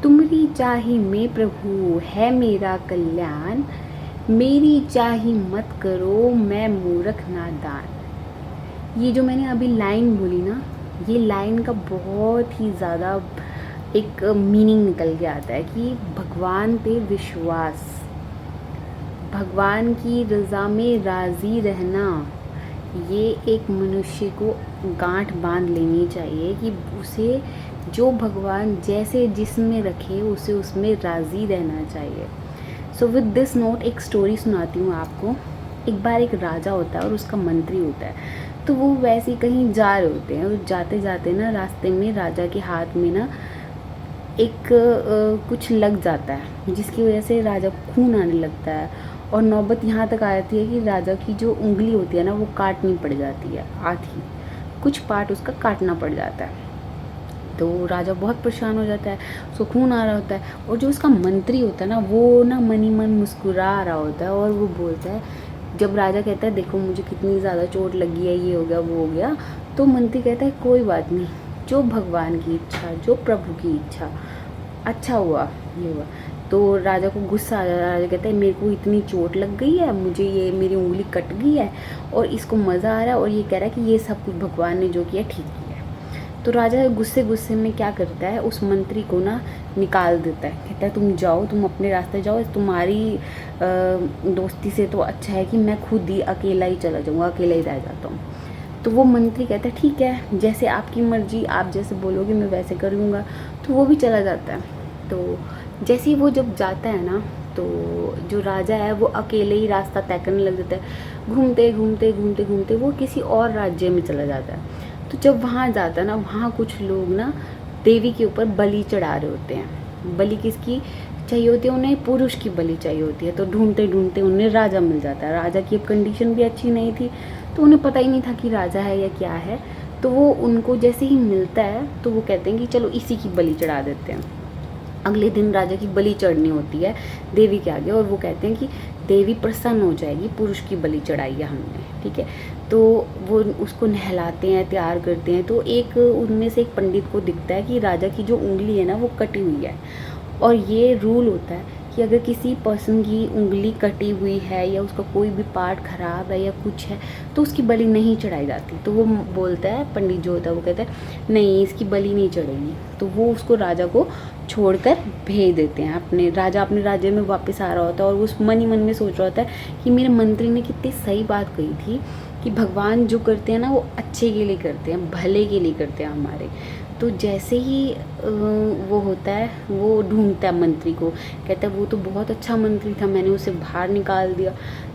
तुमरी चाही में प्रभु है मेरा कल्याण, मेरी चाही मत करो मैं मूर्ख नादान। ये जो मैंने अभी लाइन बोली ना, ये लाइन का बहुत ही ज़्यादा एक मीनिंग निकल के आता है कि भगवान पे विश्वास, भगवान की रज़ा में राज़ी रहना, ये एक मनुष्य को गांठ बांध लेनी चाहिए कि उसे जो भगवान जैसे जिसमें रखे उसे उसमें राज़ी रहना चाहिए। सो विद दिस नोट एक स्टोरी सुनाती हूँ आपको। एक बार एक राजा होता है और उसका मंत्री होता है। तो वो वैसे ही कहीं जा रहे होते हैं और जाते जाते ना रास्ते में राजा के हाथ में ना एक कुछ लग जाता है, जिसकी वजह से राजा को खून आने लगता है। और नौबत यहाँ तक आ जाती है कि राजा की जो उंगली होती है ना वो काटनी पड़ जाती है, आधी कुछ पार्ट उसका काटना पड़ जाता है। तो राजा बहुत परेशान हो जाता है, उसको खून आ रहा होता है। और जो उसका मंत्री होता है ना वो ना मनी मन मुस्कुरा रहा होता है और वो बोलता है, जब राजा कहता है देखो मुझे कितनी ज़्यादा चोट लगी है, ये हो गया वो हो गया, तो मंत्री कहता है कोई बात नहीं, जो भगवान की इच्छा, जो प्रभु की इच्छा, अच्छा हुआ ये हुआ। तो राजा को गुस्सा आ जाता है। राजा कहता है मेरे को इतनी चोट लग गई है, मुझे ये मेरी उंगली कट गई है और इसको मज़ा आ रहा है और ये कह रहा है कि ये सब कुछ भगवान ने जो किया ठीक किया है। तो राजा गुस्से गुस्से में क्या करता है, उस मंत्री को ना निकाल देता है। कहता है तुम जाओ, तुम अपने रास्ते जाओ, तुम्हारी दोस्ती से तो अच्छा है कि मैं खुद ही अकेला ही चला जाऊँगा, अकेला ही रह जाता हूँ। तो वो मंत्री कहता है ठीक है, जैसे आपकी मर्जी, आप जैसे बोलोगे मैं वैसे करूँगा। तो वो भी चला जाता है। तो जैसे ही वो जब जाता है ना, तो जो राजा है वो अकेले ही रास्ता तय करने लग जाता है। घूमते घूमते घूमते घूमते वो किसी और राज्य में चला जाता है। तो जब वहाँ जाता है ना, वहाँ कुछ लोग ना देवी के ऊपर बलि चढ़ा रहे होते हैं। बलि किसकी चाहिए होती है, उन्हें पुरुष की बलि चाहिए होती है। तो ढूंढते ढूंढते उन्हें राजा मिल जाता है। राजा की अब कंडीशन भी अच्छी नहीं थी, तो उन्हें पता ही नहीं था कि राजा है या क्या है। तो वो उनको जैसे ही मिलता है तो वो कहते हैं कि चलो इसी की बलि चढ़ा देते हैं। अगले दिन राजा की बलि चढ़नी होती है देवी के आगे और वो कहते हैं कि देवी प्रसन्न हो जाएगी, पुरुष की बलि चढ़ाई है हमने, ठीक है। तो वो उसको नहलाते हैं, तैयार करते हैं। तो एक उनमें से एक पंडित को दिखता है कि राजा की जो उंगली है ना वो कटी हुई है। और ये रूल होता है कि अगर किसी पर्सन की उंगली कटी हुई है या उसका कोई भी पार्ट खराब है या कुछ है तो उसकी बलि नहीं चढ़ाई जाती। तो वो बोलता है, पंडित जो होता है वो कहता है नहीं इसकी बलि नहीं चढ़ेगी। तो वो उसको राजा को छोड़कर भेज देते हैं। अपने राज्य में वापस आ रहा होता है और उस मन ही मन में सोच रहा होता है कि मेरे मंत्री ने कितनी सही बात कही थी कि भगवान जो करते हैं ना वो अच्छे के लिए करते हैं, भले के लिए करते हैं हमारे। तो जैसे ही वो होता है, वो ढूंढता है मंत्री को, कहता है वो तो बहुत अच्छा मंत्री था, मैंने उसे बाहर निकाल दिया।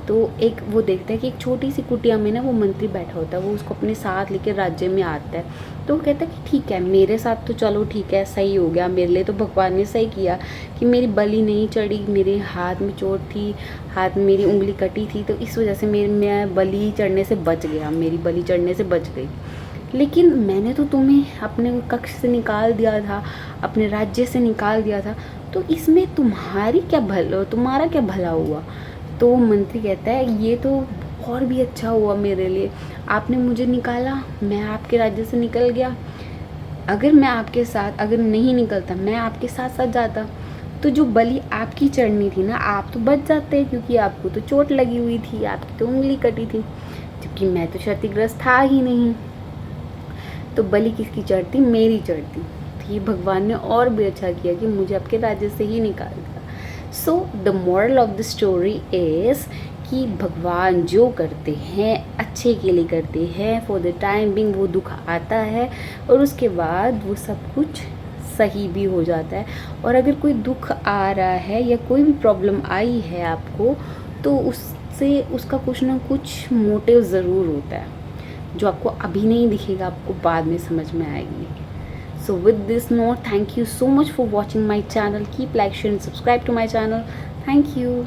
तो एक वो देखता है कि एक छोटी सी कुटिया में ना वो मंत्री बैठा होता है। वो उसको अपने साथ लेकर राज्य में आता है। तो वो कहता है कि ठीक है मेरे साथ तो चलो ठीक है, सही हो गया मेरे लिए, तो भगवान ने सही किया कि मेरी बलि नहीं चढ़ी, मेरे हाथ में चोट थी, हाथ में मेरी उंगली कटी थी, तो इस वजह से मैं बलि चढ़ने से बच गया, मेरी बलि चढ़ने से बच गई। लेकिन मैंने तो तुम्हें अपने कक्ष से निकाल दिया था, अपने राज्य से निकाल दिया था, तो इसमें तुम्हारा क्या भला हुआ। तो मंत्री कहता है ये तो और भी अच्छा हुआ मेरे लिए, आपने मुझे निकाला, मैं आपके राज्य से निकल गया। अगर नहीं निकलता, मैं आपके साथ साथ जाता, तो जो बलि आपकी चढ़नी थी ना, आप तो बच जाते, क्योंकि आपको तो चोट लगी हुई थी, आपकी तो उंगली कटी थी, जबकि मैं तो क्षतिग्रस्त था ही नहीं। तो बलि किसकी चढ़ती, मेरी चढ़ती। तो ये भगवान ने और भी अच्छा किया कि मुझे आपके राज्य से ही निकाल दिया। So the moral of the story is कि भगवान जो करते हैं अच्छे के लिए करते हैं। फॉर द टाइम बिंग वो दुख आता है और उसके बाद वो सब कुछ सही भी हो जाता है। और अगर कोई दुख आ रहा है या कोई भी प्रॉब्लम आई है आपको, तो उससे उसका कुछ ना कुछ मोटिव ज़रूर होता है, जो आपको अभी नहीं दिखेगा, आपको बाद में समझ में आएगी। So with this note, thank you so much for watching my channel. Keep like, share and subscribe to my channel. Thank you.